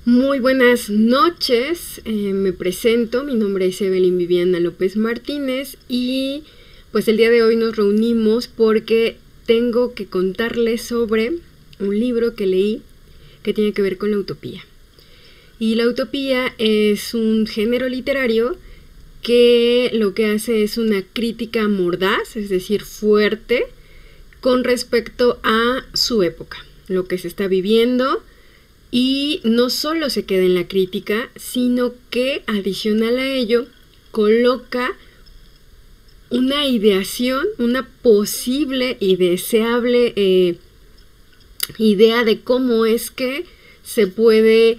Muy buenas noches, me presento, mi nombre es Evelyn Viviana López Martínez y pues el día de hoy nos reunimos porque tengo que contarles sobre un libro que leí que tiene que ver con la utopía. Y la utopía es un género literario que lo que hace es una crítica mordaz, es decir, fuerte, con respecto a su época, lo que se está viviendo. Y no solo se queda en la crítica, sino que adicional a ello coloca una ideación, una posible y deseable idea de cómo es que se puede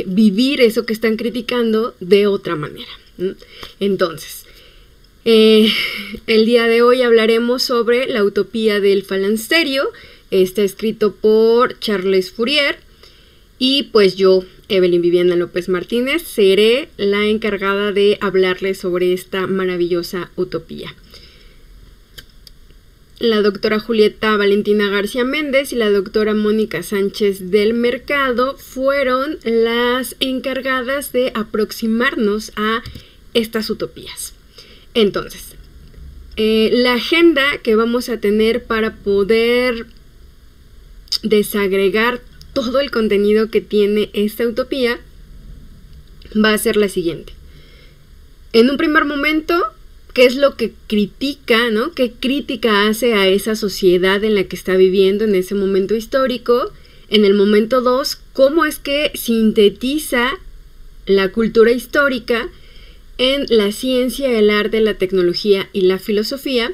vivir eso que están criticando de otra manera. Entonces, el día de hoy hablaremos sobre la utopía del falansterio. Está escrito por Charles Fourier. Y pues yo, Evelyn Viviana López Martínez, seré la encargada de hablarles sobre esta maravillosa utopía. La doctora Julieta Valentina García Méndez y la doctora Mónica Sánchez del Mercado fueron las encargadas de aproximarnos a estas utopías. Entonces, la agenda que vamos a tener para poder desagregar todo el contenido que tiene esta utopía va a ser la siguiente. En un primer momento, ¿qué es lo que critica, ¿no? ¿Qué crítica hace a esa sociedad en la que está viviendo en ese momento histórico? En el momento 2, ¿cómo es que sintetiza la cultura histórica en la ciencia, el arte, la tecnología y la filosofía?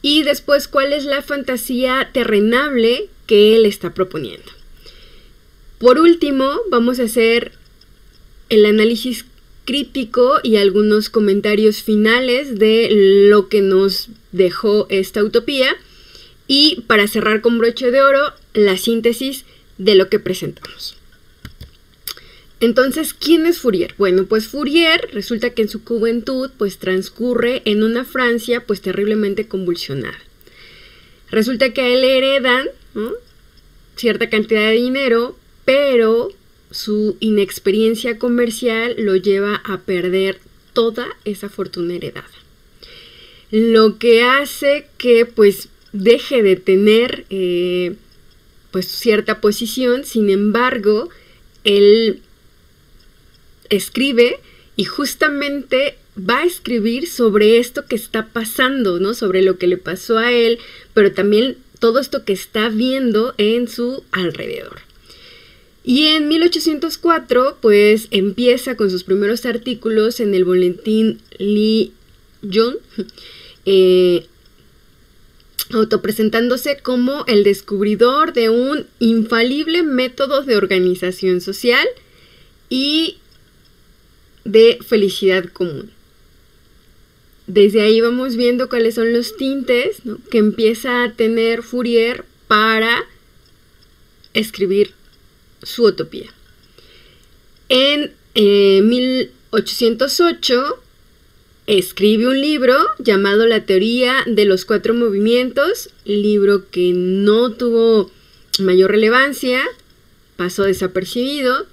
Y después, ¿cuál es la fantasía terrenable que él está proponiendo? Por último, vamos a hacer el análisis crítico y algunos comentarios finales de lo que nos dejó esta utopía. Y para cerrar con broche de oro, la síntesis de lo que presentamos. Entonces, ¿quién es Fourier? Bueno, pues Fourier resulta que en su juventud pues transcurre en una Francia pues terriblemente convulsionada. Resulta que a él le heredan, ¿no?, cierta cantidad de dinero, pero su inexperiencia comercial lo lleva a perder toda esa fortuna heredada. Lo que hace que pues deje de tener pues cierta posición. Sin embargo, él escribe y justamente va a escribir sobre esto que está pasando, ¿no? Sobre lo que le pasó a él, pero también todo esto que está viendo en su alrededor. Y en 1804, pues empieza con sus primeros artículos en el boletín Lyon, autopresentándose como el descubridor de un infalible método de organización social y de felicidad común. Desde ahí vamos viendo cuáles son los tintes, ¿no?, que empieza a tener Fourier para escribir su utopía. En 1808 escribe un libro llamado La teoría de los 4 movimientos, libro que no tuvo mayor relevancia, pasó desapercibido.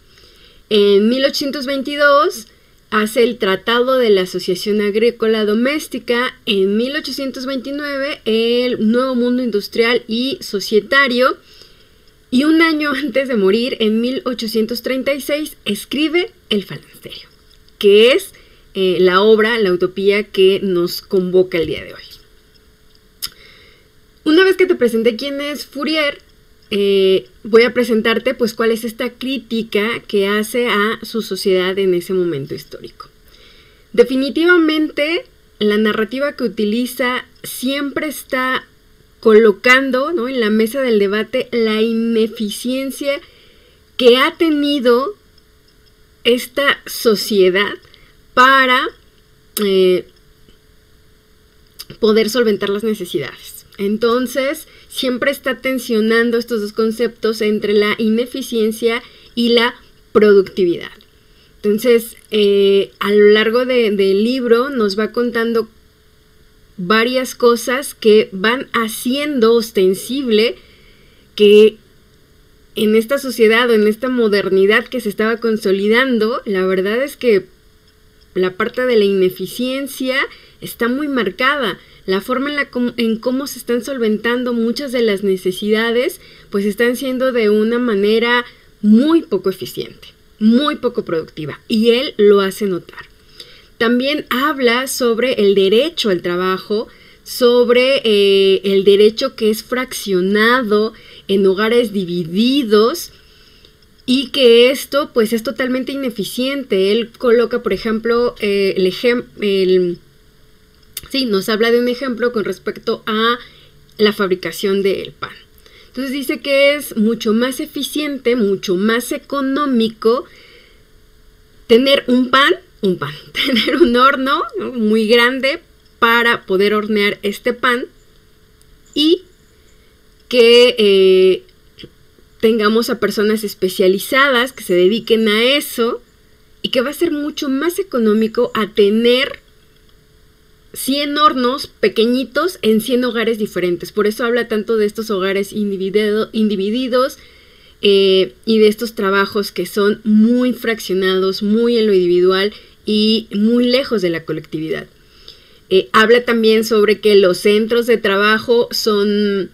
En 1822 hace el Tratado de la Asociación Agrícola Doméstica. En 1829 el Nuevo Mundo Industrial y Societario. Y un año antes de morir, en 1836, escribe El falansterio, que es la obra, la utopía que nos convoca el día de hoy. Una vez que te presenté quién es Fourier, voy a presentarte pues cuál es esta crítica que hace a su sociedad en ese momento histórico. Definitivamente, la narrativa que utiliza siempre está colocando, ¿no?, en la mesa del debate la ineficiencia que ha tenido esta sociedad para poder solventar las necesidades. Entonces, siempre está tensionando estos dos conceptos entre la ineficiencia y la productividad. Entonces, a lo largo del libro nos va contando varias cosas que van haciendo ostensible que en esta sociedad o en esta modernidad que se estaba consolidando, la verdad es que la parte de la ineficiencia está muy marcada. La forma en cómo se están solventando muchas de las necesidades, pues están siendo de una manera muy poco eficiente, muy poco productiva, y él lo hace notar. También habla sobre el derecho al trabajo, sobre el derecho que es fraccionado en hogares divididos y que esto pues es totalmente ineficiente. Él coloca, por ejemplo, nos habla de un ejemplo con respecto a la fabricación del pan. Entonces dice que es mucho más eficiente, mucho más económico tener tener un horno, ¿no?, muy grande para poder hornear este pan, y que tengamos a personas especializadas que se dediquen a eso, y que va a ser mucho más económico a tener 100 hornos pequeñitos en 100 hogares diferentes. Por eso habla tanto de estos hogares individidos y de estos trabajos que son muy fraccionados, muy en lo individual y muy lejos de la colectividad. Habla también sobre que los centros de trabajo son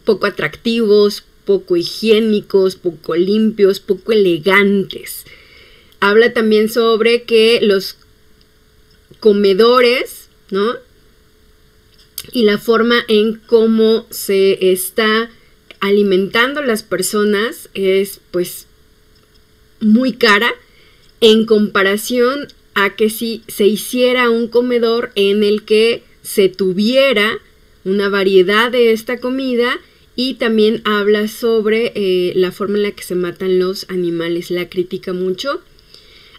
poco atractivos, poco higiénicos, poco limpios, poco elegantes. Habla también sobre que los comedores, ¿no?, y la forma en cómo se está alimentando las personas es pues muy cara en comparación a que si se hiciera un comedor en el que se tuviera una variedad de esta comida. Y también habla sobre la forma en la que se matan los animales, la critica mucho.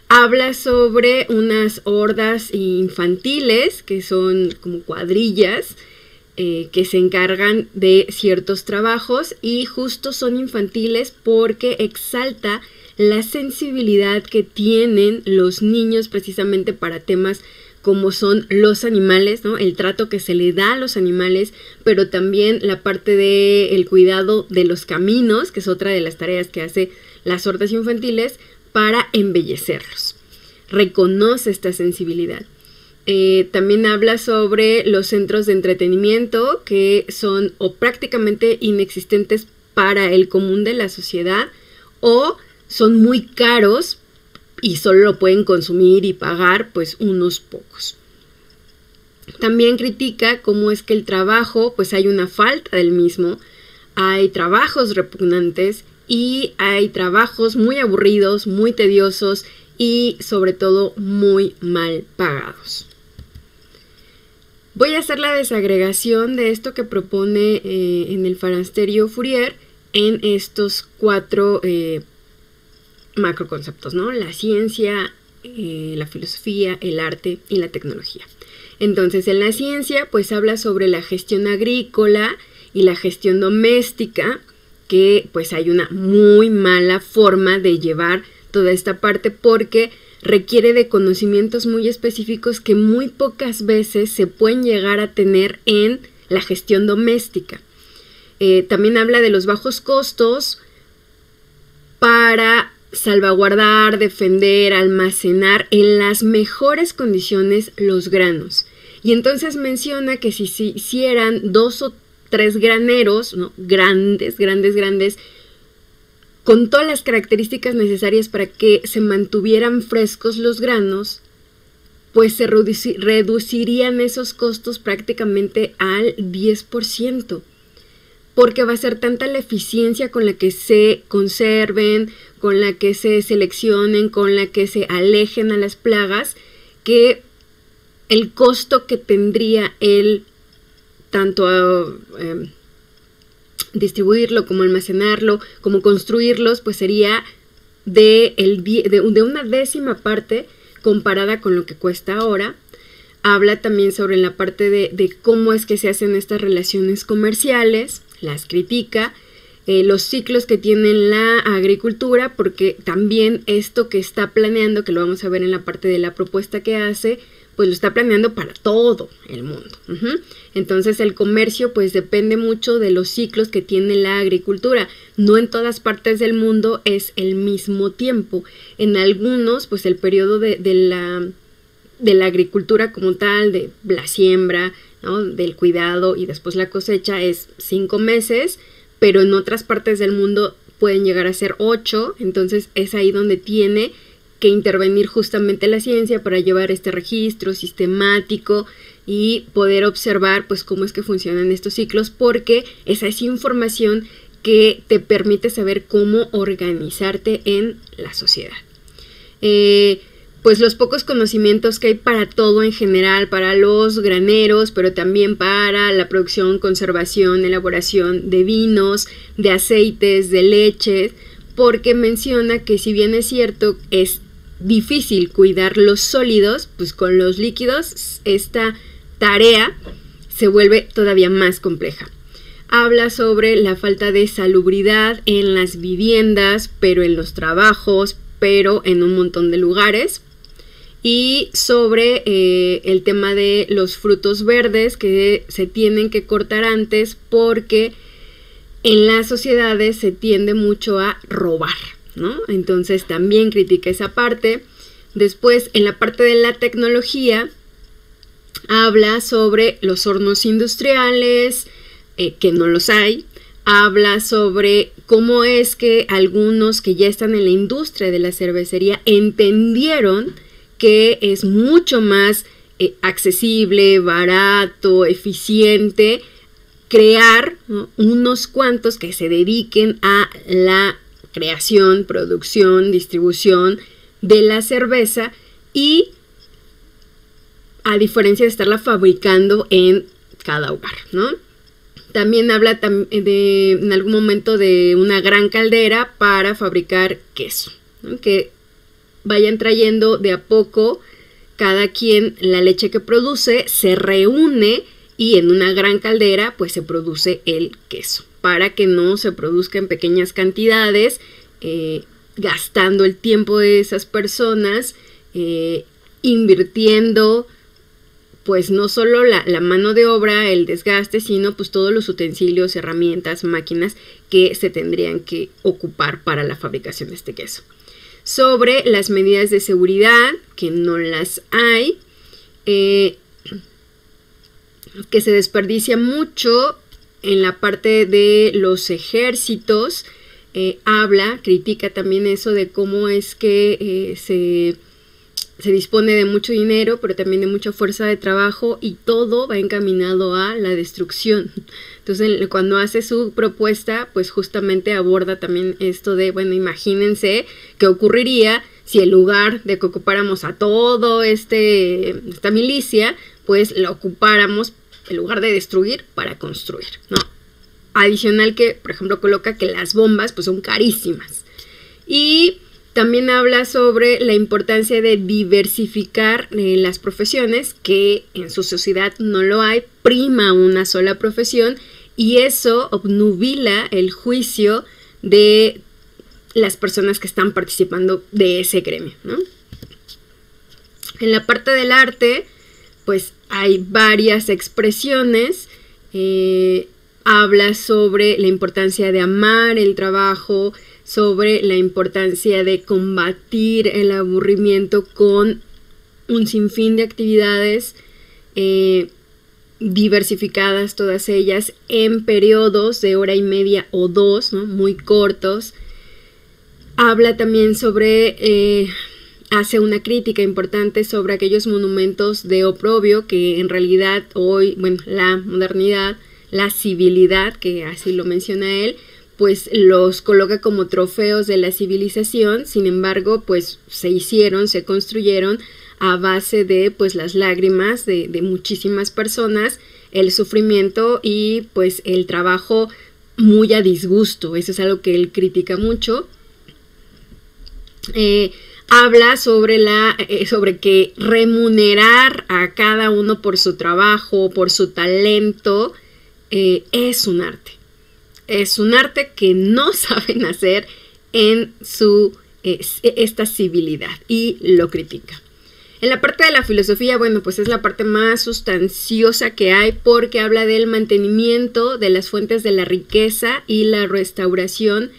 Habla sobre unas hordas infantiles, que son como cuadrillas, que se encargan de ciertos trabajos, y justo son infantiles porque exalta la sensibilidad que tienen los niños precisamente para temas como son los animales, ¿no?, el trato que se le da a los animales, pero también la parte del cuidado de los caminos, que es otra de las tareas que hace las hordas infantiles para embellecerlos. Reconoce esta sensibilidad. También habla sobre los centros de entretenimiento, que son o prácticamente inexistentes para el común de la sociedad, o son muy caros y solo lo pueden consumir y pagar pues unos pocos. También critica cómo es que el trabajo, pues hay una falta del mismo, hay trabajos repugnantes y hay trabajos muy aburridos, muy tediosos y sobre todo muy mal pagados. Voy a hacer la desagregación de esto que propone en el Pharansterio Fourier en estos 4 macroconceptos, ¿no? La ciencia, la filosofía, el arte y la tecnología. Entonces, en la ciencia, pues habla sobre la gestión agrícola y la gestión doméstica, que pues hay una muy mala forma de llevar toda esta parte porque requiere de conocimientos muy específicos que muy pocas veces se pueden llegar a tener en la gestión doméstica. También habla de los bajos costos para salvaguardar, defender, almacenar en las mejores condiciones los granos. Y entonces menciona que si se hicieran 2 o 3 graneros, ¿no?, grandes, con todas las características necesarias para que se mantuvieran frescos los granos, pues se reducirían esos costos prácticamente al 10%. Porque va a ser tanta la eficiencia con la que se conserven, con la que se seleccionen, con la que se alejen a las plagas, que el costo que tendría el tanto distribuirlo como almacenarlo, como construirlos, pues sería de una 10ª parte comparada con lo que cuesta ahora. Habla también sobre la parte de cómo es que se hacen estas relaciones comerciales, las critica, los ciclos que tiene la agricultura, porque también esto que está planeando, que lo vamos a ver en la parte de la propuesta que hace, pues lo está planeando para todo el mundo. Entonces el comercio pues depende mucho de los ciclos que tiene la agricultura. No en todas partes del mundo es el mismo tiempo. En algunos pues el periodo de la agricultura como tal, de la siembra, ¿no?, del cuidado y después la cosecha es 5 meses, pero en otras partes del mundo pueden llegar a ser 8, entonces es ahí donde tiene que intervenir justamente la ciencia para llevar este registro sistemático y poder observar pues cómo es que funcionan estos ciclos, porque esa es información que te permite saber cómo organizarte en la sociedad. Pues los pocos conocimientos que hay para todo en general, para los graneros, pero también para la producción, conservación, elaboración de vinos, de aceites, de leches, porque menciona que si bien es cierto, es difícil cuidar los sólidos, pues con los líquidos esta tarea se vuelve todavía más compleja. Habla sobre la falta de salubridad en las viviendas, pero en los trabajos, pero en un montón de lugares. Y sobre el tema de los frutos verdes que se tienen que cortar antes porque en las sociedades se tiende mucho a robar, ¿no? Entonces también critica esa parte. Después, en la parte de la tecnología, habla sobre los hornos industriales, que no los hay. Habla sobre cómo es que algunos que ya están en la industria de la cervecería entendieron que es mucho más accesible, barato, eficiente crear, ¿no?, unos cuantos que se dediquen a la creación, producción, distribución de la cerveza, y a diferencia de estarla fabricando en cada hogar, ¿no? También habla en algún momento de una gran caldera para fabricar queso, ¿no?, que vayan trayendo de a poco cada quien la leche que produce, se reúne y en una gran caldera pues se produce el queso, para que no se produzca en pequeñas cantidades, gastando el tiempo de esas personas, invirtiendo pues no solo la mano de obra, el desgaste, sino pues todos los utensilios, herramientas, máquinas que se tendrían que ocupar para la fabricación de este queso. Sobre las medidas de seguridad, que no las hay, que se desperdicia mucho en la parte de los ejércitos. Critica también eso de cómo es que se dispone de mucho dinero, pero también de mucha fuerza de trabajo, y todo va encaminado a la destrucción. Entonces, cuando hace su propuesta, pues justamente aborda también esto de, bueno, imagínense qué ocurriría si en lugar de que ocupáramos a todo esta milicia, pues la ocupáramos en lugar de destruir para construir, ¿no? Adicional que, por ejemplo, coloca que las bombas pues son carísimas. Y también habla sobre la importancia de diversificar las profesiones, que en su sociedad no lo hay, prima una sola profesión, y eso obnubila el juicio de las personas que están participando de ese gremio, ¿no? En la parte del arte, pues hay varias expresiones. Habla sobre la importancia de amar el trabajo, sobre la importancia de combatir el aburrimiento con un sinfín de actividades diversificadas, todas ellas en periodos de hora y media o 2, ¿no?, muy cortos. Habla también sobre, hace una crítica importante sobre aquellos monumentos de oprobio que en realidad hoy, bueno, la modernidad, la civilidad, que así lo menciona él, pues los coloca como trofeos de la civilización. Sin embargo, pues se construyeron a base de pues las lágrimas de muchísimas personas, el sufrimiento y pues el trabajo muy a disgusto. Eso es algo que él critica mucho. Habla sobre que remunerar a cada uno por su trabajo, por su talento, es un arte. Es un arte que no saben hacer en esta civilidad, y lo critica. En la parte de la filosofía, bueno, pues es la parte más sustanciosa que hay porque habla del mantenimiento de las fuentes de la riqueza y la restauración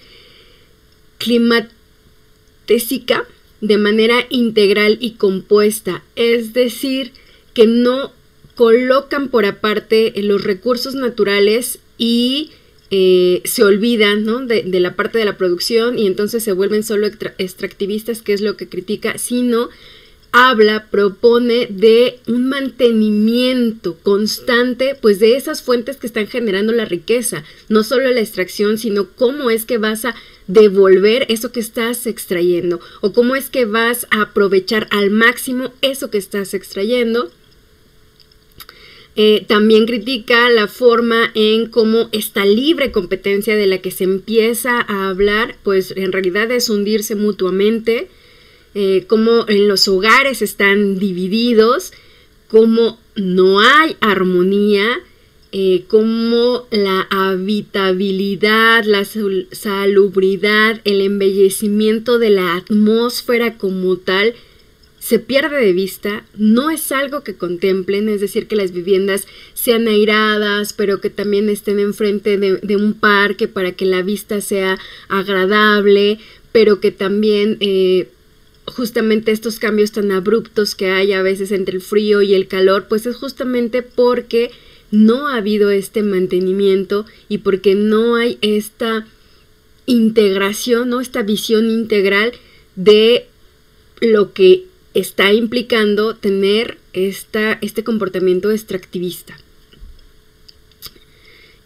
climatésica de manera integral y compuesta. Es decir, que no colocan por aparte los recursos naturales y se olvidan, ¿no?, de la parte de la producción, y entonces se vuelven solo extractivistas, que es lo que critica, sino propone de un mantenimiento constante, pues, de esas fuentes que están generando la riqueza, no solo la extracción, sino cómo es que vas a devolver eso que estás extrayendo, o cómo es que vas a aprovechar al máximo eso que estás extrayendo. También critica la forma en cómo esta libre competencia de la que se empieza a hablar, pues en realidad es hundirse mutuamente, cómo en los hogares están divididos, cómo no hay armonía, cómo la habitabilidad, la salubridad, el embellecimiento de la atmósfera como tal se pierde de vista, no es algo que contemplen, es decir, que las viviendas sean airadas, pero que también estén enfrente de un parque para que la vista sea agradable, pero que también justamente estos cambios tan abruptos que hay a veces entre el frío y el calor, pues es justamente porque no ha habido este mantenimiento y porque no hay esta integración, ¿no?, esta visión integral de lo que está implicando tener este comportamiento extractivista.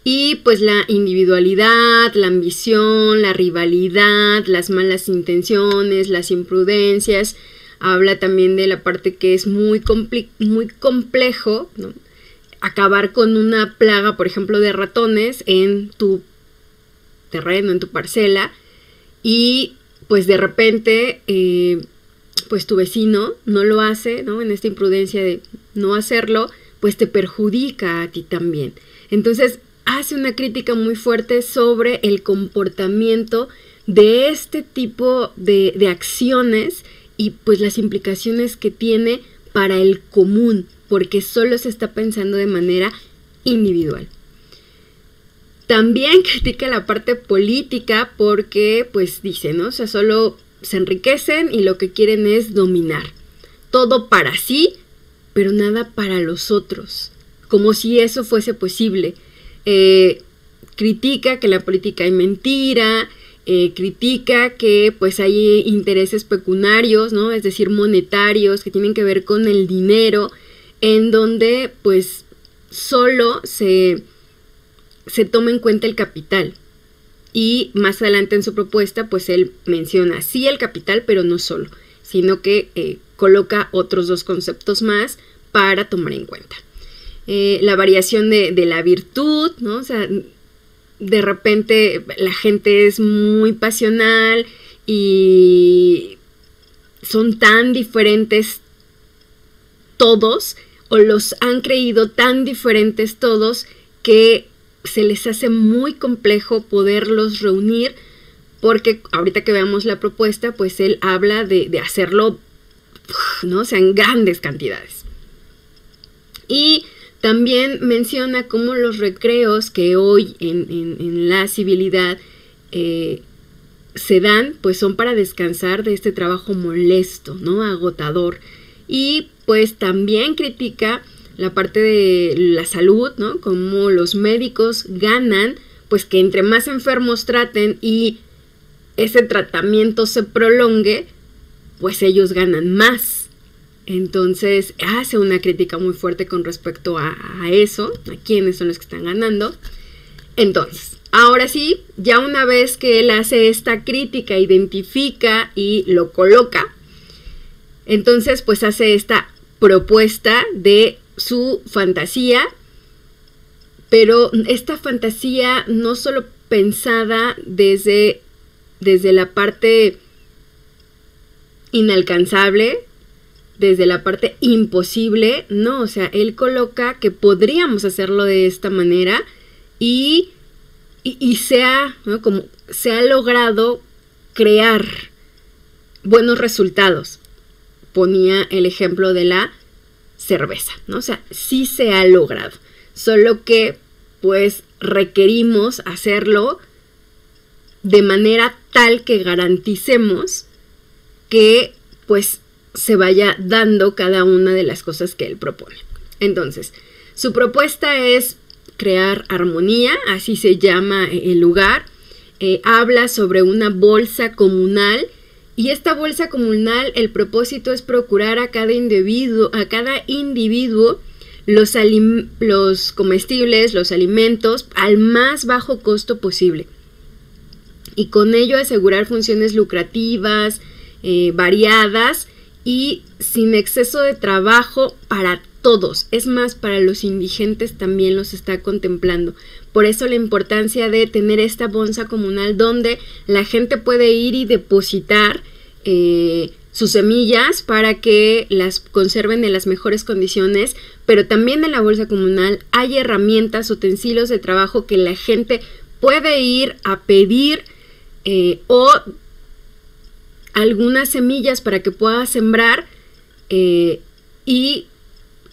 Y pues la individualidad, la ambición, la rivalidad, las malas intenciones, las imprudencias. Habla también de la parte que es muy complejo, ¿no?, acabar con una plaga, por ejemplo, de ratones en tu terreno, en tu parcela, y pues de repente pues tu vecino no lo hace, ¿no?, en esta imprudencia de no hacerlo, pues te perjudica a ti también. Entonces hace una crítica muy fuerte sobre el comportamiento de este tipo de acciones y pues las implicaciones que tiene para el común, porque solo se está pensando de manera individual. También critica la parte política porque pues dice, ¿no?, o sea, solo se enriquecen y lo que quieren es dominar. Todo para sí, pero nada para los otros. Como si eso fuese posible. Critica que la política hay mentira, critica que pues hay intereses pecuniarios, ¿no?, es decir, monetarios, que tienen que ver con el dinero, en donde pues solo se toma en cuenta el capital. Y más adelante en su propuesta, pues él menciona sí el capital, pero no solo, sino que coloca otros dos conceptos más para tomar en cuenta. La variación de la virtud, ¿no? O sea, de repente la gente es muy pasional y son tan diferentes todos, o los han creído tan diferentes todos, que se les hace muy complejo poderlos reunir, porque ahorita que veamos la propuesta, pues él habla de hacerlo, ¿no?, o sea, en grandes cantidades. Y también menciona cómo los recreos que hoy en la civilidad se dan, pues son para descansar de este trabajo molesto, ¿no?, agotador. Y pues también critica la parte de la salud, ¿no?, como los médicos ganan, pues que entre más enfermos traten y ese tratamiento se prolongue, pues ellos ganan más. Entonces hace una crítica muy fuerte con respecto a eso, a quiénes son los que están ganando. Entonces, ahora sí, ya una vez que él hace esta crítica, identifica y lo coloca, entonces pues hace esta propuesta de su fantasía, pero esta fantasía no solo pensada desde la parte inalcanzable, desde la parte imposible, no, o sea, él coloca que podríamos hacerlo de esta manera y ¿no?, como se ha logrado crear buenos resultados. ponía el ejemplo de la cerveza, ¿no? O sea, sí se ha logrado, solo que pues requerimos hacerlo de manera tal que garanticemos que pues se vaya dando cada una de las cosas que él propone. Entonces, su propuesta es crear armonía, así se llama el lugar. Habla sobre una bolsa comunal, y esta bolsa comunal, el propósito es procurar a cada individuo los comestibles, los alimentos al más bajo costo posible, y con ello asegurar funciones lucrativas, variadas y sin exceso de trabajo para todos. Es más, para los indigentes también los está contemplando. Por eso la importancia de tener esta bolsa comunal donde la gente puede ir y depositar sus semillas para que las conserven en las mejores condiciones, pero también en la bolsa comunal hay herramientas, utensilios de trabajo que la gente puede ir a pedir o algunas semillas para que pueda sembrar, y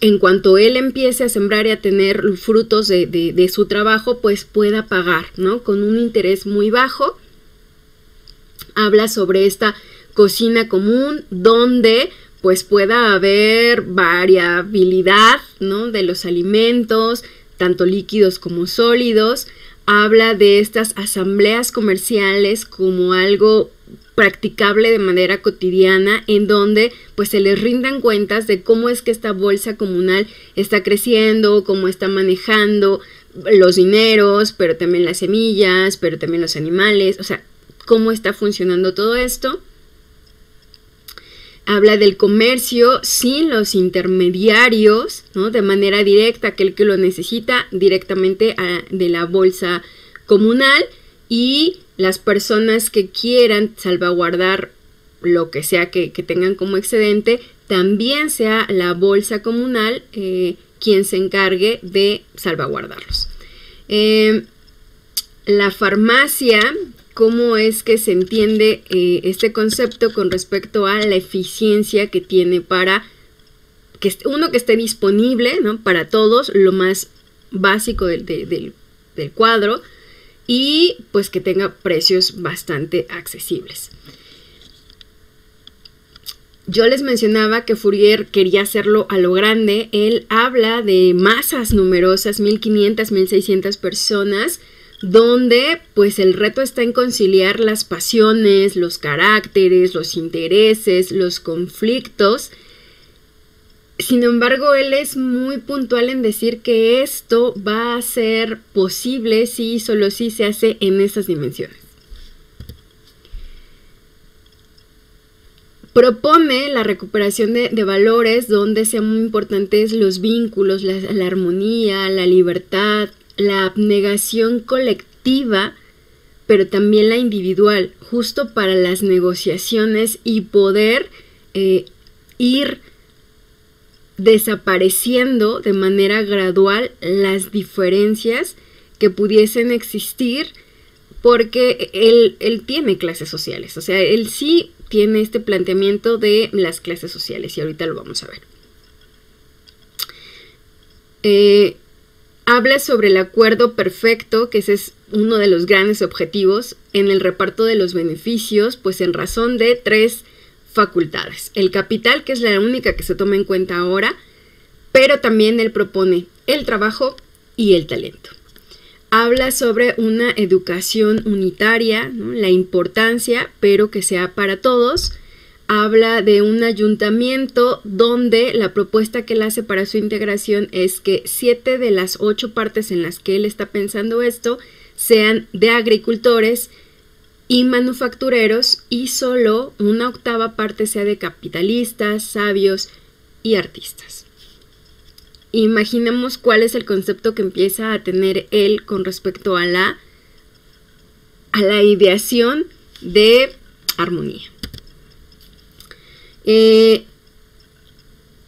en cuanto él empiece a sembrar y a tener frutos de su trabajo, pues pueda pagar, ¿no? Con un interés muy bajo. Habla sobre esta cocina común donde pues pueda haber variabilidad, ¿no? De los alimentos, tanto líquidos como sólidos. Habla de estas asambleas comerciales como algo practicable de manera cotidiana, en donde pues se les rindan cuentas de cómo es que esta bolsa comunal está creciendo, cómo está manejando los dineros, pero también las semillas, pero también los animales, o sea, cómo está funcionando todo esto. Habla del comercio sin los intermediarios, ¿no? De manera directa, aquel que lo necesita directamente de la bolsa comunal, y las personas que quieran salvaguardar lo que sea que tengan como excedente, también sea la bolsa comunal quien se encargue de salvaguardarlos. La farmacia, ¿cómo es que se entiende este concepto con respecto a la eficiencia que tiene para que esté disponible, ¿no? Para todos, lo más básico del cuadro, y pues que tenga precios bastante accesibles? Yo les mencionaba que Fourier quería hacerlo a lo grande. Él habla de masas numerosas, 1500, 1600 personas, donde pues el reto está en conciliar las pasiones, los caracteres, los intereses, los conflictos. Sin embargo, él es muy puntual en decir que esto va a ser posible si solo si se hace en esas dimensiones. Propone la recuperación de valores donde sean muy importantes los vínculos, la armonía, la libertad, la abnegación colectiva, pero también la individual, justo para las negociaciones y poder ir desapareciendo de manera gradual las diferencias que pudiesen existir, porque él tiene clases sociales, o sea, él sí tiene este planteamiento de las clases sociales, y ahorita lo vamos a ver. Habla sobre el acuerdo perfecto, que ese es uno de los grandes objetivos en el reparto de los beneficios, pues en razón de 3 facultades. El capital, que es la única que se toma en cuenta ahora, pero también él propone el trabajo y el talento. Habla sobre una educación unitaria, ¿no? La importancia, pero que sea para todos. Habla de un ayuntamiento donde la propuesta que él hace para su integración es que 7 de las 8 partes en las que él está pensando esto sean de agricultores y manufactureros, y solo 1/8 parte sea de capitalistas, sabios y artistas. Imaginemos cuál es el concepto que empieza a tener él con respecto a la ideación de armonía.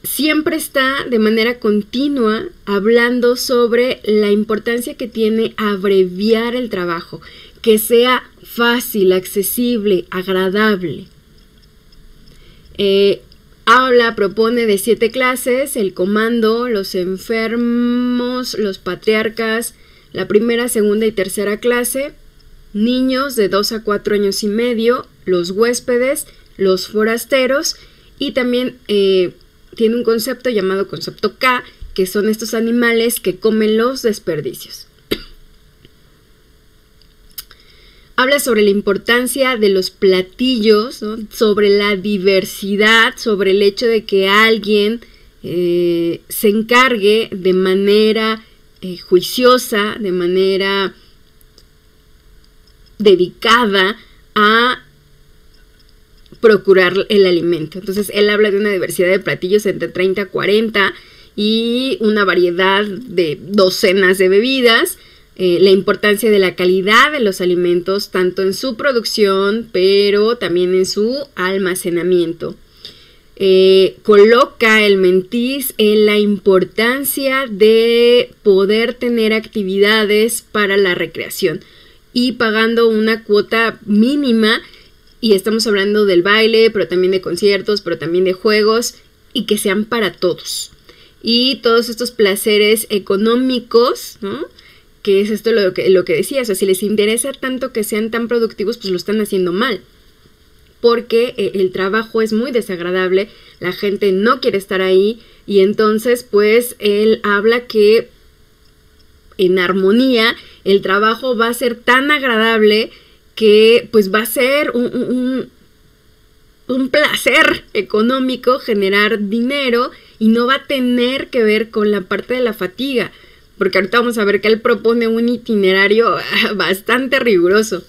Siempre está de manera continua hablando sobre la importancia que tiene abreviar el trabajo, que sea fácil, accesible, agradable. propone de 7 clases: el comando, los enfermos, los patriarcas, la primera, segunda y tercera clase, niños de 2 a 4 años y medio, los huéspedes, los forasteros, y también tiene un concepto llamado concepto K, que son estos animales que comen los desperdicios. Habla sobre la importancia de los platillos, ¿no? Sobre la diversidad, sobre el hecho de que alguien se encargue de manera juiciosa, de manera dedicada a procurar el alimento. Entonces él habla de una diversidad de platillos entre 30 a 40 y una variedad de docenas de bebidas. La importancia de la calidad de los alimentos, tanto en su producción, pero también en su almacenamiento. Coloca el Mentis en la importancia de poder tener actividades para la recreación y pagando una cuota mínima, y estamos hablando del baile, pero también de conciertos, pero también de juegos, y que sean para todos. Y todos estos placeres económicos, ¿no? Que es esto lo que decía, o sea, si les interesa tanto que sean tan productivos, pues lo están haciendo mal, porque el trabajo es muy desagradable, la gente no quiere estar ahí, y entonces pues él habla que en armonía el trabajo va a ser tan agradable que pues va a ser un placer económico generar dinero, y no va a tener que ver con la parte de la fatiga, porque ahorita vamos a ver que él propone un itinerario bastante riguroso.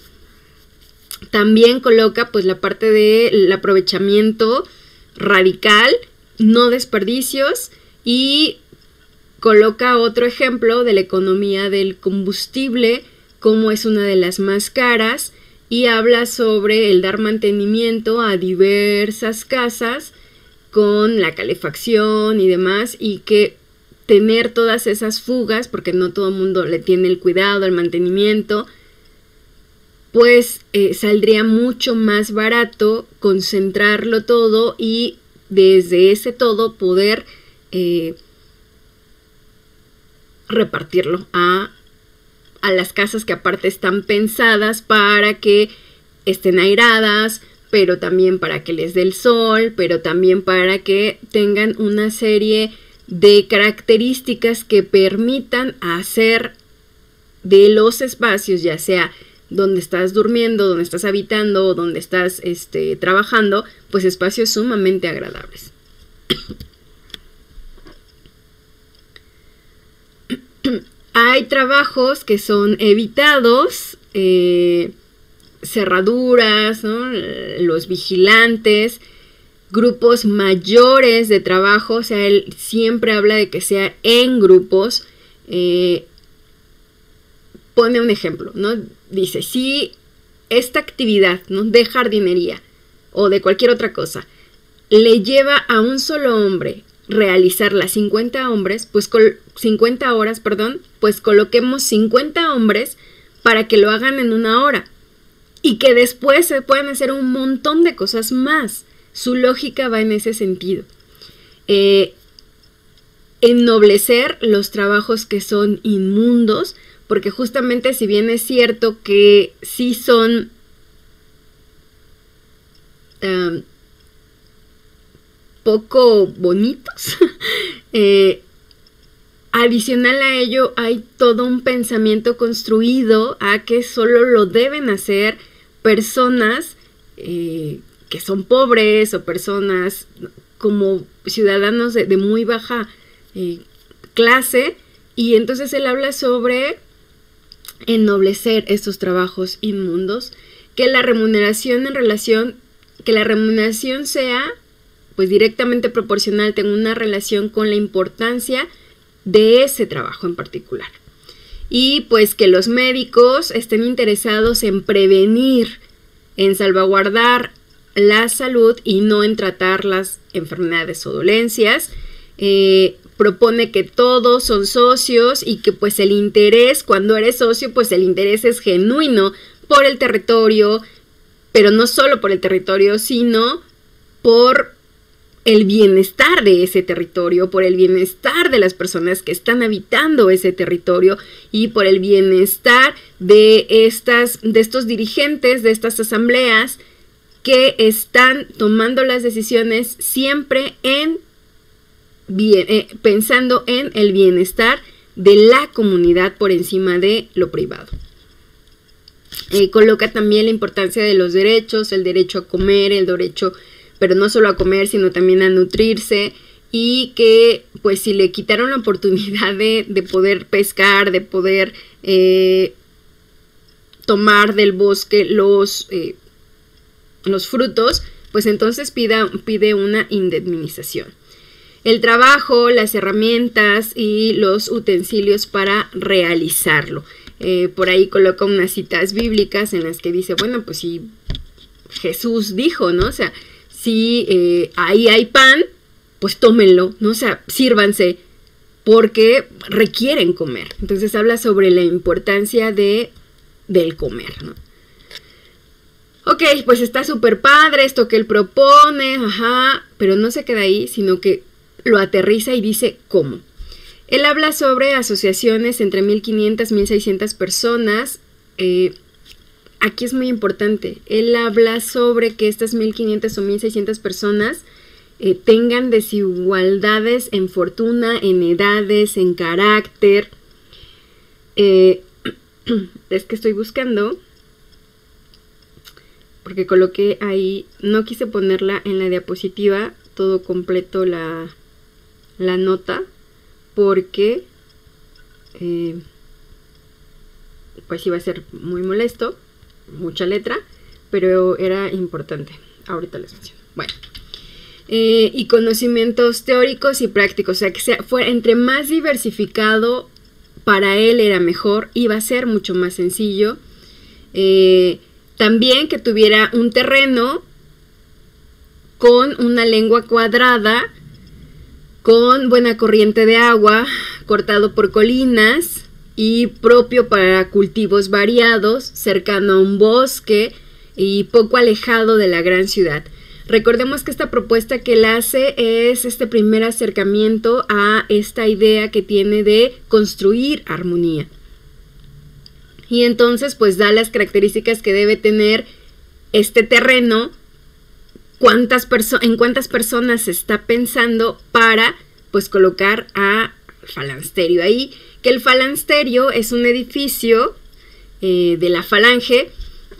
También coloca pues la parte del aprovechamiento radical, no desperdicios, y coloca otro ejemplo de la economía del combustible, como es una de las más caras, y habla sobre el dar mantenimiento a diversas casas con la calefacción y demás, y que tener todas esas fugas, porque no todo el mundo le tiene el cuidado, el mantenimiento, pues saldría mucho más barato concentrarlo todo y desde ese todo poder repartirlo a las casas que aparte están pensadas para que estén airadas, pero también para que les dé el sol, pero también para que tengan una serie de características que permitan hacer de los espacios, ya sea donde estás durmiendo, donde estás habitando o donde estás trabajando, pues espacios sumamente agradables. Hay trabajos que son evitados, cerraduras, ¿no? Los vigilantes, grupos mayores de trabajo, o sea, él siempre habla de que sea en grupos. Pone un ejemplo, ¿no? Dice, si esta actividad, ¿no?, de jardinería o de cualquier otra cosa le lleva a un solo hombre realizarla 50 horas, pues coloquemos 50 hombres para que lo hagan en 1 hora y que después se puedan hacer un montón de cosas más. Su lógica va en ese sentido. Ennoblecer los trabajos que son inmundos, porque justamente si bien es cierto que sí son poco bonitos, adicional a ello hay todo un pensamiento construido a que solo lo deben hacer personas que son pobres o personas como ciudadanos de muy baja clase, y entonces él habla sobre ennoblecer estos trabajos inmundos, que la remuneración sea pues directamente proporcional, tenga una relación con la importancia de ese trabajo en particular, y pues que los médicos estén interesados en prevenir, en salvaguardar la salud y no en tratar las enfermedades o dolencias. Propone que todos son socios y que pues el interés, cuando eres socio, pues el interés es genuino por el territorio, pero no solo por el territorio, sino por el bienestar de ese territorio, por el bienestar de las personas que están habitando ese territorio y por el bienestar de estos dirigentes, de estas asambleas que están tomando las decisiones siempre pensando en el bienestar de la comunidad por encima de lo privado. Coloca también la importancia de los derechos, el derecho a comer, el derecho, pero no solo a comer, sino también a nutrirse, y que pues si le quitaron la oportunidad de poder pescar, de poder tomar del bosque los frutos, pues entonces pide una indemnización. El trabajo, las herramientas y los utensilios para realizarlo. Por ahí coloca unas citas bíblicas en las que dice, bueno, pues si Jesús dijo, ¿no? O sea, si ahí hay pan, pues tómenlo, ¿no? O sea, sírvanse, porque requieren comer. Entonces habla sobre la importancia del comer, ¿no? Ok, pues está súper padre esto que él propone, ajá, pero no se queda ahí, sino que lo aterriza y dice cómo. Él habla sobre asociaciones entre 1.500 y 1.600 personas. Aquí es muy importante. Él habla sobre que estas 1.500 o 1.600 personas tengan desigualdades en fortuna, en edades, en carácter. Es que estoy buscando, porque coloqué ahí, no quise ponerla en la diapositiva, todo completo la nota, porque pues iba a ser muy molesto, mucha letra, pero era importante. Ahorita les menciono. Bueno, y conocimientos teóricos y prácticos, o sea, que fuera entre más diversificado, para él era mejor, iba a ser mucho más sencillo. También que tuviera un terreno con una lengua cuadrada, con buena corriente de agua, cortado por colinas y propio para cultivos variados, cercano a un bosque y poco alejado de la gran ciudad. Recordemos que esta propuesta que él hace es este primer acercamiento a esta idea que tiene de construir armonía. Y entonces pues da las características que debe tener este terreno, en cuántas personas se está pensando para pues colocar a falansterio ahí, que el falansterio es un edificio de la falange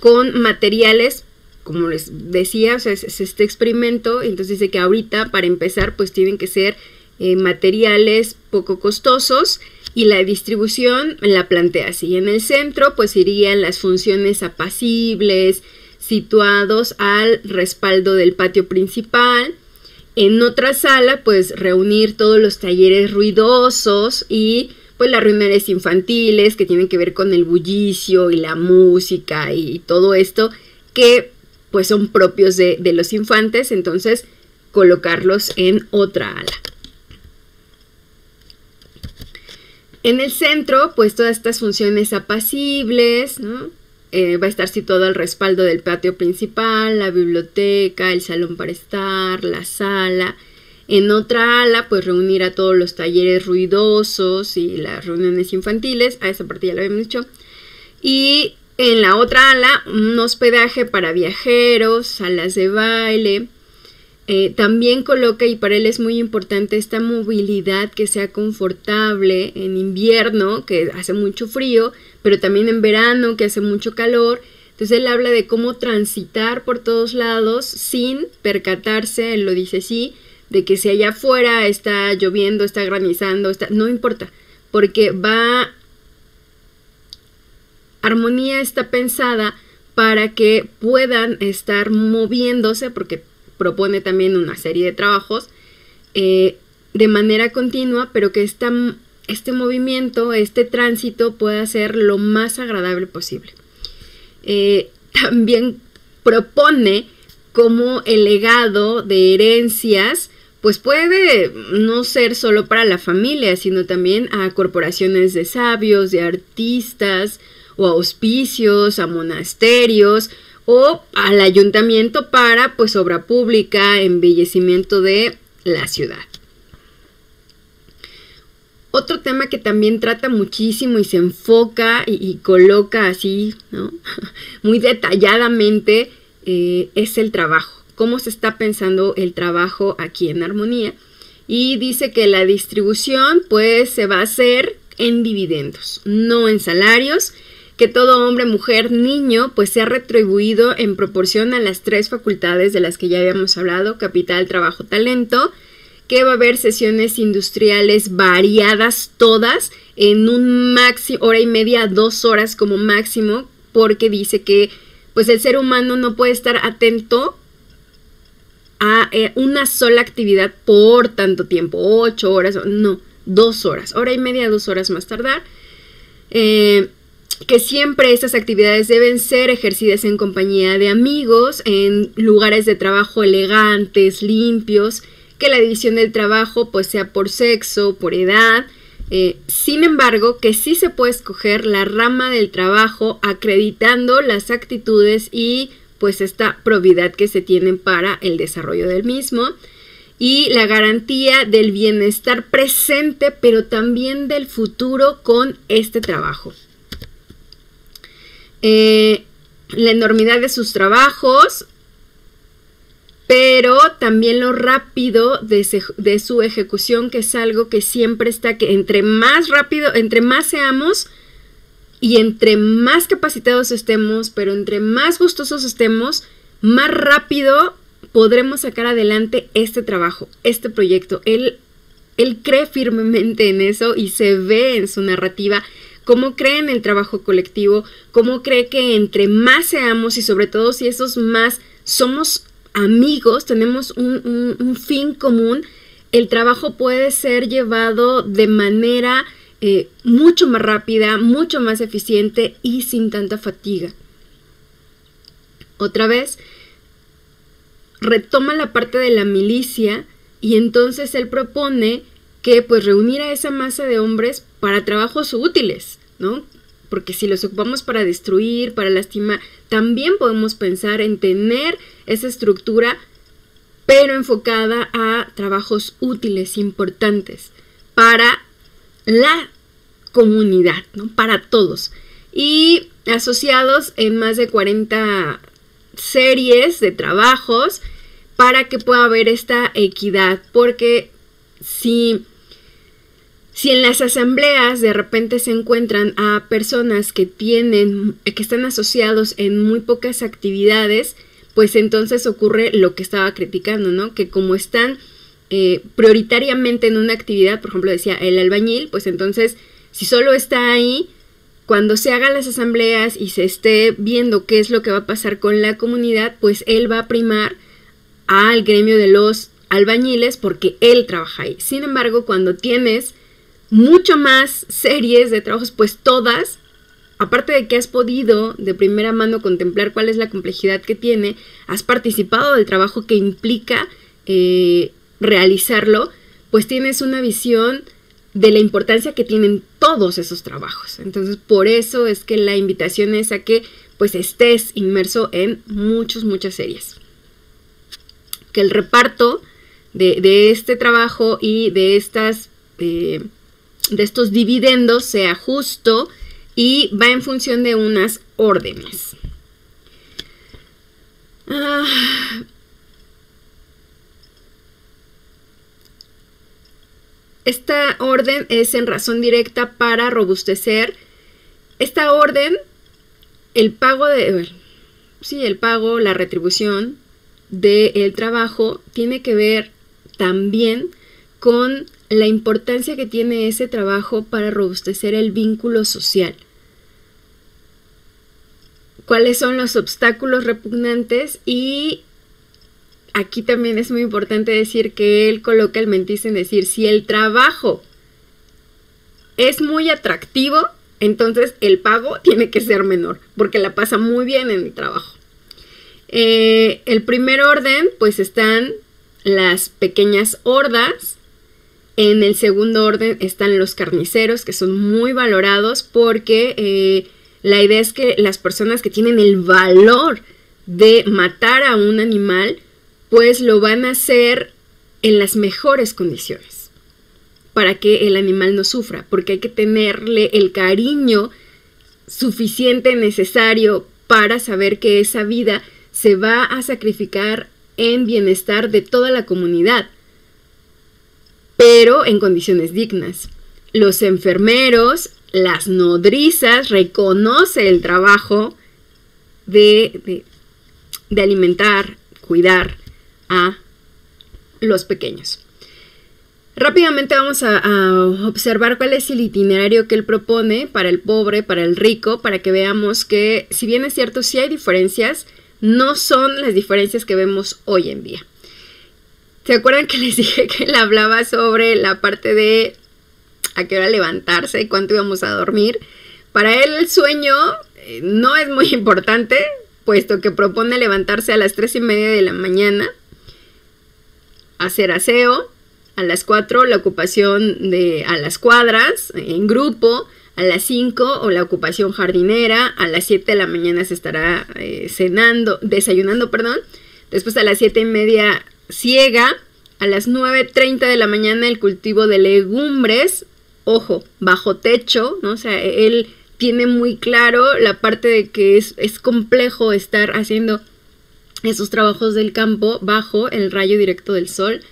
con materiales, como les decía, o sea, es este experimento. Entonces dice que ahorita para empezar pues tienen que ser materiales poco costosos, y la distribución la plantea así. En el centro pues irían las funciones apacibles, situados al respaldo del patio principal. En otra sala pues reunir todos los talleres ruidosos y pues las reuniones infantiles que tienen que ver con el bullicio y la música y todo esto que pues son propios de los infantes. Entonces colocarlos en otra ala. En el centro, pues todas estas funciones apacibles, ¿no? Va a estar situado al respaldo del patio principal, la biblioteca, el salón para estar, la sala. En otra ala, pues reunir a todos los talleres ruidosos y las reuniones infantiles. A esa parte ya lo habíamos dicho. Y en la otra ala, un hospedaje para viajeros, salas de baile. También coloca, y para él es muy importante, esta movilidad que sea confortable en invierno, que hace mucho frío, pero también en verano, que hace mucho calor. Entonces él habla de cómo transitar por todos lados sin percatarse, él lo dice así, de que si allá afuera está lloviendo, está granizando, no importa, porque armonía está pensada para que puedan estar moviéndose, porque propone también una serie de trabajos de manera continua, pero que este movimiento, este tránsito pueda ser lo más agradable posible. También propone cómo el legado de herencias pues puede no ser solo para la familia, sino también a corporaciones de sabios, de artistas, o a hospicios, a monasterios, o al ayuntamiento para pues obra pública, embellecimiento de la ciudad. Otro tema que también trata muchísimo y se enfoca y coloca así, ¿no? Muy detalladamente, es el trabajo. Cómo se está pensando el trabajo aquí en Armonía. Y dice que la distribución pues se va a hacer en dividendos, no en salarios. Que todo hombre, mujer, niño pues sea retribuido en proporción a las 3 facultades de las que ya habíamos hablado: capital, trabajo, talento. Que va a haber sesiones industriales variadas todas en un máximo, hora y media, 2 horas como máximo, porque dice que pues el ser humano no puede estar atento a una sola actividad por tanto tiempo, 8 horas, no, 2 horas, hora y media, 2 horas más tardar. Que siempre estas actividades deben ser ejercidas en compañía de amigos, en lugares de trabajo elegantes, limpios. Que la división del trabajo pues sea por sexo, por edad. Sin embargo, que sí se puede escoger la rama del trabajo acreditando las actitudes y pues esta probidad que se tienen para el desarrollo del mismo. Y la garantía del bienestar presente, pero también del futuro con este trabajo. La enormidad de sus trabajos, pero también lo rápido de su ejecución, que es algo que siempre está, que entre más rápido, entre más seamos y entre más capacitados estemos, pero entre más gustosos estemos, más rápido podremos sacar adelante este trabajo, este proyecto. Él cree firmemente en eso y se ve en su narrativa cómo cree en el trabajo colectivo, cómo cree que entre más seamos y sobre todo si esos más somos amigos, tenemos un fin común, el trabajo puede ser llevado de manera mucho más rápida, mucho más eficiente y sin tanta fatiga. Otra vez, retoma la parte de la milicia y entonces él propone que pues reunir a esa masa de hombres para trabajos útiles, ¿no? Porque si los ocupamos para destruir, para lastimar, también podemos pensar en tener esa estructura, pero enfocada a trabajos útiles, importantes, para la comunidad, ¿no? Para todos. Y asociados en más de 40 series de trabajos para que pueda haber esta equidad, porque si en las asambleas de repente se encuentran a personas que están asociados en muy pocas actividades, pues entonces ocurre lo que estaba criticando, ¿no? Que como están prioritariamente en una actividad, por ejemplo decía el albañil, pues entonces si solo está ahí, cuando se hagan las asambleas y se esté viendo qué es lo que va a pasar con la comunidad, pues él va a primar al gremio de los albañiles porque él trabaja ahí. Sin embargo, cuando tienes mucho más series de trabajos, pues todas, aparte de que has podido de primera mano contemplar cuál es la complejidad que tiene, has participado del trabajo que implica realizarlo, pues tienes una visión de la importancia que tienen todos esos trabajos. Entonces, por eso es que la invitación es a que pues estés inmerso en muchas series. Que el reparto de este trabajo y de estos dividendos sea justo y va en función de unas órdenes. Esta orden es en razón directa para robustecer. Esta orden, el pago, la retribución del trabajo tiene que ver también con la importancia que tiene ese trabajo para robustecer el vínculo social. ¿Cuáles son los obstáculos repugnantes? Y aquí también es muy importante decir que él coloca el matiz en decir, si el trabajo es muy atractivo, entonces el pago tiene que ser menor, porque la pasa muy bien en el trabajo. El primer orden, pues están las pequeñas hordas. En el segundo orden están los carniceros, que son muy valorados porque la idea es que las personas que tienen el valor de matar a un animal, pues lo van a hacer en las mejores condiciones para que el animal no sufra, porque hay que tenerle el cariño suficiente, necesario para saber que esa vida se va a sacrificar en bienestar de toda la comunidad, pero en condiciones dignas. Los enfermeros, las nodrizas, reconoce el trabajo de alimentar, cuidar a los pequeños. Rápidamente vamos a observar cuál es el itinerario que él propone para el pobre, para el rico, para que veamos que, si bien es cierto, sí hay diferencias, no son las diferencias que vemos hoy en día. ¿Se acuerdan que les dije que él hablaba sobre la parte de a qué hora levantarse y cuánto íbamos a dormir? Para él el sueño no es muy importante, puesto que propone levantarse a las 3:30 de la mañana, hacer aseo, a las 4 la ocupación a las cuadras, en grupo, a las 5 o la ocupación jardinera, a las 7 de la mañana se estará desayunando, después a las 7:30 siega, a las 9:30 de la mañana el cultivo de legumbres, ojo, bajo techo, ¿no? O sea, él tiene muy claro la parte de que es complejo estar haciendo esos trabajos del campo bajo el rayo directo del sol.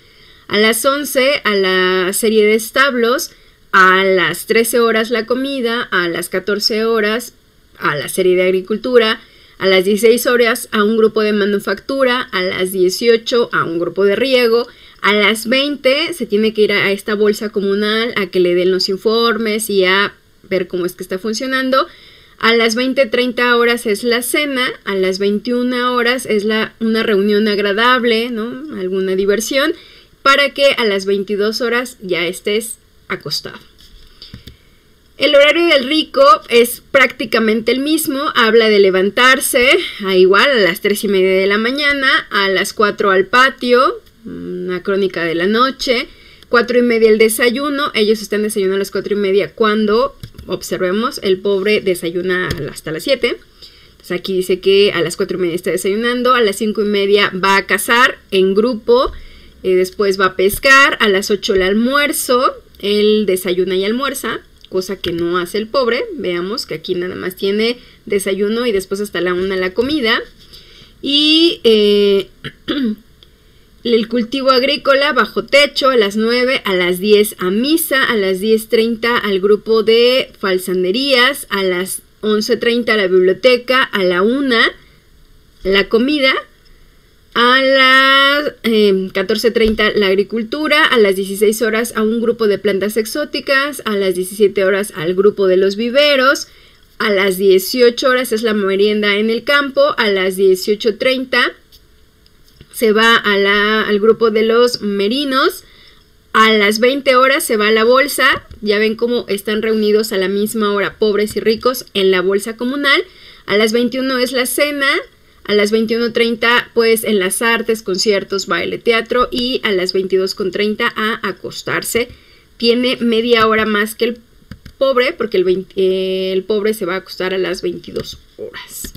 A las 11 a la serie de establos, a las 13 horas la comida, a las 14 horas a la serie de agricultura, a las 16 horas a un grupo de manufactura, a las 18 a un grupo de riego, a las 20 se tiene que ir a esta bolsa comunal a que le den los informes y a ver cómo es que está funcionando. A las 20:30 horas es la cena, a las 21 horas es una reunión agradable, ¿no? Alguna diversión, para que a las 22 horas ya estés acostado. El horario del rico es prácticamente el mismo, habla de levantarse a las 3:30 de la mañana, a las 4 al patio, una crónica de la noche, 4:30 el desayuno, ellos están desayunando a las 4:30 cuando, observemos, el pobre desayuna hasta las 7. Entonces aquí dice que a las 4:30 está desayunando, a las 5:30 va a cazar en grupo, después va a pescar, a las 8 el almuerzo, él desayuna y almuerza, cosa que no hace el pobre. Veamos que aquí nada más tiene desayuno y después hasta la 1 la comida. Y el cultivo agrícola bajo techo a las 9, a las 10 a misa, a las 10:30 al grupo de falsanerías, a las 11:30 a la biblioteca, a la 1 la comida, a las 14:30 la agricultura, a las 16 horas a un grupo de plantas exóticas, a las 17 horas al grupo de los viveros, a las 18 horas es la merienda en el campo, a las 18:30 se va al grupo de los merinos, a las 20 horas se va a la bolsa, ya ven cómo están reunidos a la misma hora pobres y ricos en la bolsa comunal, a las 21 es la cena, a las 21:30 pues en las artes, conciertos, baile, teatro, y a las 22:30 a acostarse. Tiene media hora más que el pobre, porque el pobre se va a acostar a las 22 horas.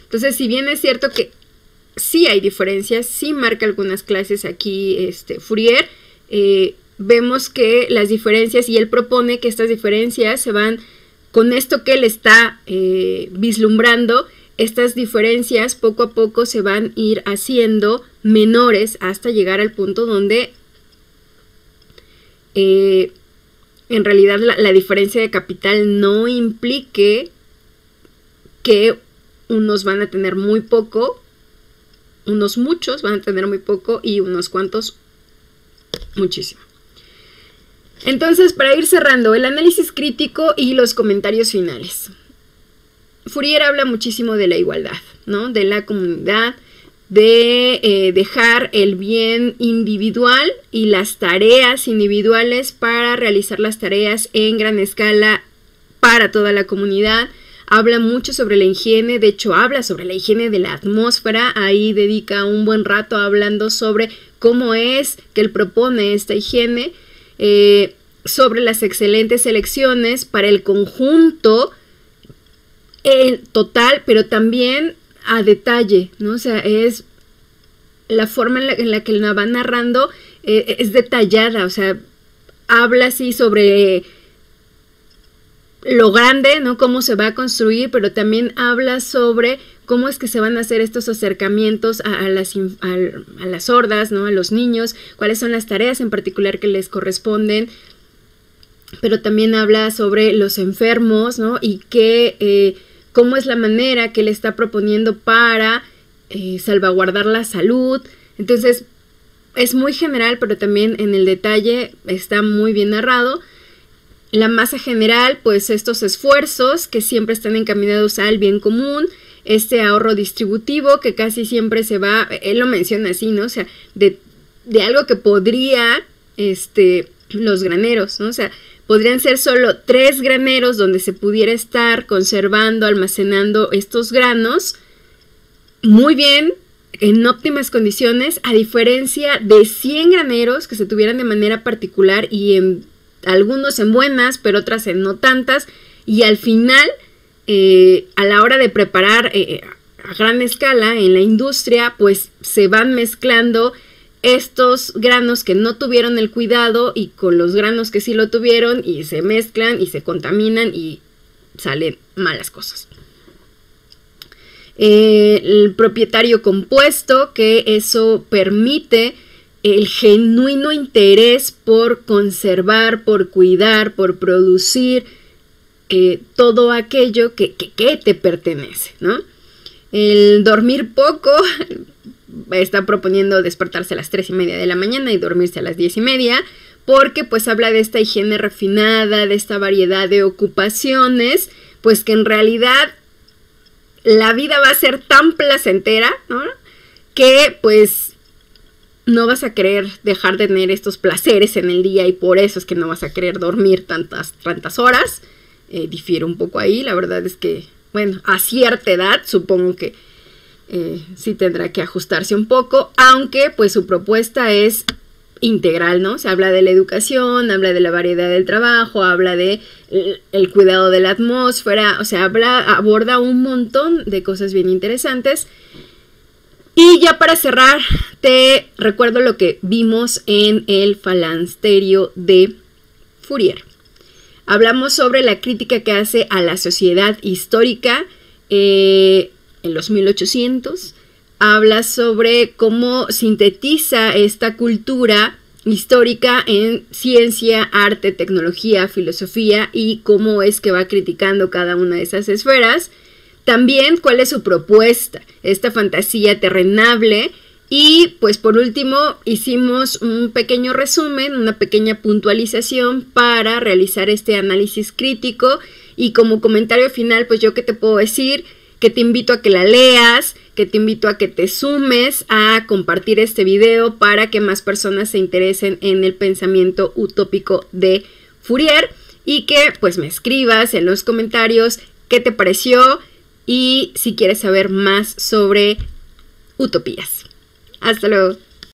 Entonces, si bien es cierto que sí hay diferencias, sí marca algunas clases aquí Fourier, vemos que las diferencias, y él propone que estas diferencias se van, con esto que él está vislumbrando, estas diferencias poco a poco se van a ir haciendo menores hasta llegar al punto donde en realidad la diferencia de capital no implique que unos van a tener muy poco, unos muchos van a tener muy poco y unos cuantos muchísimo. Entonces, para ir cerrando, el análisis crítico y los comentarios finales. Fourier habla muchísimo de la igualdad, ¿no? De la comunidad, de dejar el bien individual y las tareas individuales para realizar las tareas en gran escala para toda la comunidad. Habla mucho sobre la higiene, de hecho habla sobre la higiene de la atmósfera, ahí dedica un buen rato hablando sobre cómo es que él propone esta higiene, sobre las excelentes elecciones para el conjunto total, pero también a detalle, ¿no? O sea, es la forma en la que la va narrando, es detallada, o sea, habla así sobre lo grande, ¿no? Cómo se va a construir, pero también habla sobre cómo es que se van a hacer estos acercamientos a las sordas, ¿no? A los niños, cuáles son las tareas en particular que les corresponden, pero también habla sobre los enfermos, ¿no? Y cómo es la manera que le está proponiendo para salvaguardar la salud. Entonces, es muy general, pero también en el detalle está muy bien narrado. La masa general, pues estos esfuerzos que siempre están encaminados al bien común, este ahorro distributivo que casi siempre se va, él lo menciona así, ¿no? O sea, de algo que podría, los graneros, ¿no? O sea, podrían ser solo 3 graneros donde se pudiera estar conservando, almacenando estos granos muy bien, en óptimas condiciones, a diferencia de 100 graneros que se tuvieran de manera particular y en algunos en buenas, pero otras en no tantas, y al final, a la hora de preparar a gran escala en la industria, pues se van mezclando estos granos que no tuvieron el cuidado y con los granos que sí lo tuvieron, y se mezclan y se contaminan y salen malas cosas. El propietario compuesto, que eso permite el genuino interés por conservar, por cuidar, por producir todo aquello que te pertenece, ¿no? El dormir poco, está proponiendo despertarse a las 3:30 de la mañana y dormirse a las 10:30, porque pues habla de esta higiene refinada, de esta variedad de ocupaciones, pues que en realidad la vida va a ser tan placentera, ¿no? Que pues no vas a querer dejar de tener estos placeres en el día, y por eso es que no vas a querer dormir tantas horas. Difiere un poco ahí, la verdad es que, bueno, a cierta edad supongo que sí tendrá que ajustarse un poco, aunque pues su propuesta es integral, ¿no? Se habla de la educación, habla de la variedad del trabajo, habla de el cuidado de la atmósfera, o sea, aborda un montón de cosas bien interesantes. Y ya para cerrar, te recuerdo lo que vimos en el Falansterio de Fourier. Hablamos sobre la crítica que hace a la sociedad histórica en los 1800. Habla sobre cómo sintetiza esta cultura histórica en ciencia, arte, tecnología, filosofía, y cómo es que va criticando cada una de esas esferas. También cuál es su propuesta, esta fantasía terrenable. Y pues por último hicimos un pequeño resumen, una pequeña puntualización para realizar este análisis crítico. Y como comentario final, pues yo qué te puedo decir, que te invito a que la leas, que te invito a que te sumes a compartir este video para que más personas se interesen en el pensamiento utópico de Fourier, y que pues me escribas en los comentarios qué te pareció y si quieres saber más sobre utopías. Hasta luego.